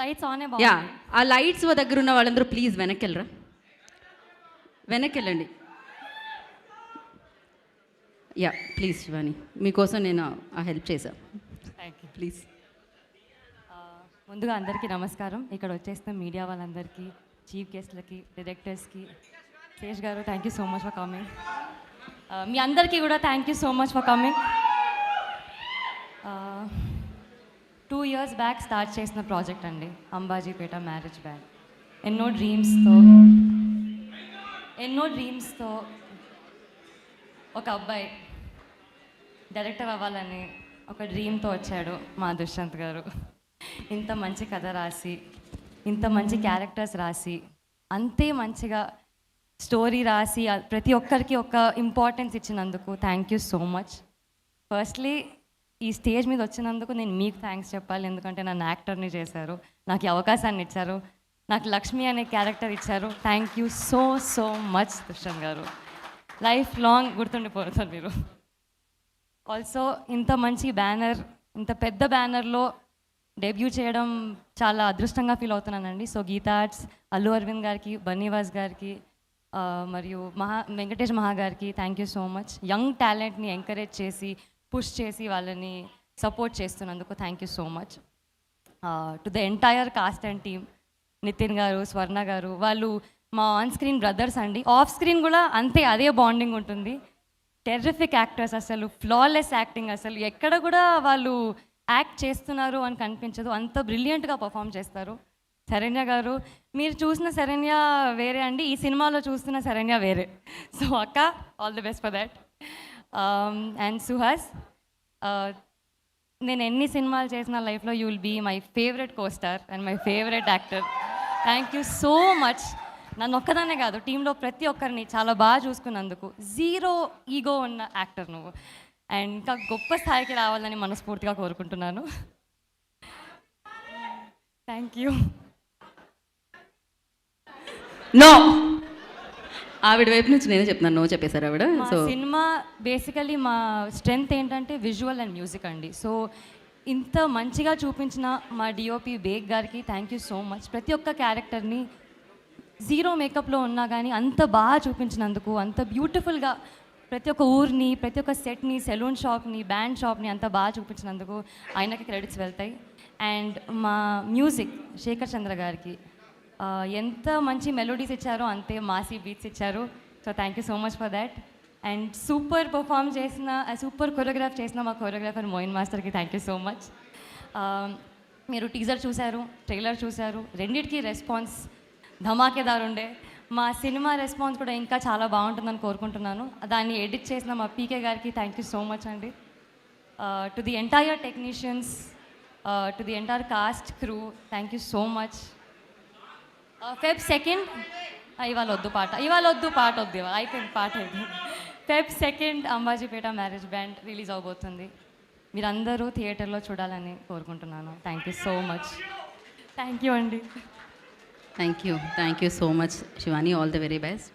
Lights ఆనే yeah, బాగుంది. ఆ లైట్స్ దగ్గర ఉన్న వాళ్ళందరూ ప్లీజ్ వెనక్కి వెళ్ళరా, వెనక్కి వెళ్ళండి. యా ప్లీజ్ శివాని, మీకోసం నేను ఆ హెల్ప్ చేశాను. Thank you. ప్లీజ్. ముందుగా అందరికీ నమస్కారం. ఇక్కడ వచ్చేసిన మీడియా వాళ్ళందరికీ, చీఫ్ గెస్ట్లకి, డైరెక్టర్స్కి, Sesh garu thank you so much for coming. మీ అందరికీ కూడా thank you so much for coming. 2 years back start చేసిన ప్రాజెక్ట్ అండి అంబాజీపేట మ్యారేజ్ బ్యాండ్. ఎన్నో డ్రీమ్స్తో ఒక అబ్బాయి డైరెక్టర్ అవ్వాలని ఒక డ్రీమ్తో వచ్చాడు మా దుష్యంత్ గారు. ఇంత మంచి కథ రాసి, ఇంత మంచి క్యారెక్టర్స్ రాసి, అంతే మంచిగా స్టోరీ రాసి ప్రతి ఒక్కరికి ఒక ఇంపార్టెన్స్ ఇచ్చినందుకు thank you so much. Firstly ఈ స్టేజ్ మీద వచ్చినందుకు నేను మీకు థ్యాంక్స్ చెప్పాలి, ఎందుకంటే నన్ను యాక్టర్ని చేశారు, నాకు ఈ అవకాశాన్ని ఇచ్చారు, నాకు లక్ష్మి అనే క్యారెక్టర్ ఇచ్చారు. Thank you so so much Dushyanth garu. Life long గుర్తుండిపోతారు మీరు. ఆల్సో ఇంత మంచి బ్యానర్, ఇంత పెద్ద బ్యానర్లో డెబ్యూ చేయడం చాలా అదృష్టంగా ఫీల్ అవుతున్నానండి. సో గీతా ఆర్ట్స్, అల్లు అరవింద్ గారికి, బన్నీవాస్ గారికి, మరియు వెంకటేష్ మహా గారికి thank you so much. Young టాలెంట్ని ఎంకరేజ్ చేసి, పుష్ చేసి వాళ్ళని సపోర్ట్ చేస్తున్నందుకు thank you so much. To the entire cast and team, Nithin garu, Swarna garu, వాళ్ళు మా ఆన్ స్క్రీన్ బ్రదర్స్ అండి. ఆఫ్ స్క్రీన్ కూడా అంతే, అదే బాండింగ్ ఉంటుంది. టెర్రిఫిక్ యాక్టర్స్, అసలు ఫ్లాలెస్ యాక్టింగ్, అసలు ఎక్కడ కూడా వాళ్ళు యాక్ట్ చేస్తున్నారు అని కనిపించదు, అంత బ్రిలియంట్గా పర్ఫామ్ చేస్తారు. శరణ్య గారు, మీరు చూసిన శరణ్య వేరే అండి, ఈ సినిమాలో చూస్తున్న శరణ్య వేరే. సో అక్క, all the best for that. And Suhas, నేను ఎన్ని సినిమాలు చేసిన లైఫ్లో you will be my favourite costar and my favourite actor. Thank you so much. నన్ను ఒక్కదానే కాదు, టీంలో ప్రతి ఒక్కరిని చాలా బాగా చూసుకున్నందుకు. జీరో ఈగో ఉన్న యాక్టర్ నువ్వు, అండ్ ఇంకా గొప్ప స్థాయికి రావాలని మనస్ఫూర్తిగా కోరుకుంటున్నాను. Thank you. నో, ఆవిడ వైపు నుంచి నేనే చెప్తున్నాను, నో చెప్పేశారు ఆవిడ. మా సో సినిమా బేసికలీ మా స్ట్రెంగ్త్ ఏంటంటే విజువల్ అండ్ మ్యూజిక్ అండి. సో ఇంత మంచిగా చూపించిన మా డిఓపి బేగ్ గారికి థ్యాంక్ యూ సో మచ్. ప్రతి ఒక్క క్యారెక్టర్ని జీరో మేకప్లో ఉన్నా కానీ అంత బాగా చూపించినందుకు, అంత బ్యూటిఫుల్గా ప్రతి ఒక్క ఊరిని, ప్రతి ఒక్క సెట్ని, సెలూన్ షాప్ని, బ్యాండ్ షాప్ని అంత బాగా చూపించినందుకు ఆయనకి క్రెడిట్స్ వెళ్తాయి. అండ్ మా మ్యూజిక్ శేఖర్ చంద్ర గారికి ఎంత మంచి మెలోడీస్ ఇచ్చారో అంతే మాసీ బీట్స్ ఇచ్చారు. So thank you so much for that. And super perform చేసిన, సూపర్ కొరియోగ్రాఫ్ చేసిన మా కొరియోగ్రాఫర్ మోయిన్ మాస్టర్కి థ్యాంక్ యూ సో మచ్. మీరు టీజర్ చూశారు, ట్రైలర్ చూశారు, రెండింటికి రెస్పాన్స్ ధమాకేదారు ఉండే. మా సినిమా రెస్పాన్స్ కూడా ఇంకా చాలా బాగుంటుందని కోరుకుంటున్నాను. దాన్ని ఎడిట్ చేసిన మా పీకే గారికి థ్యాంక్ యూ సో మచ్ అండి. To the entire technicians, to the entire cost crew, thank you so much. Feb 2nd, ఇవాళ వద్దు పాట వద్దు, అయిపోయింది పాట అయిపోయింది. Feb 2nd Ambajipeta marriage band release అవబోతుంది. మీరందరూ థియేటర్లో చూడాలని కోరుకుంటున్నాను. Thank you so much. Thank you అండి. Thank you so much Shivani, all the very best.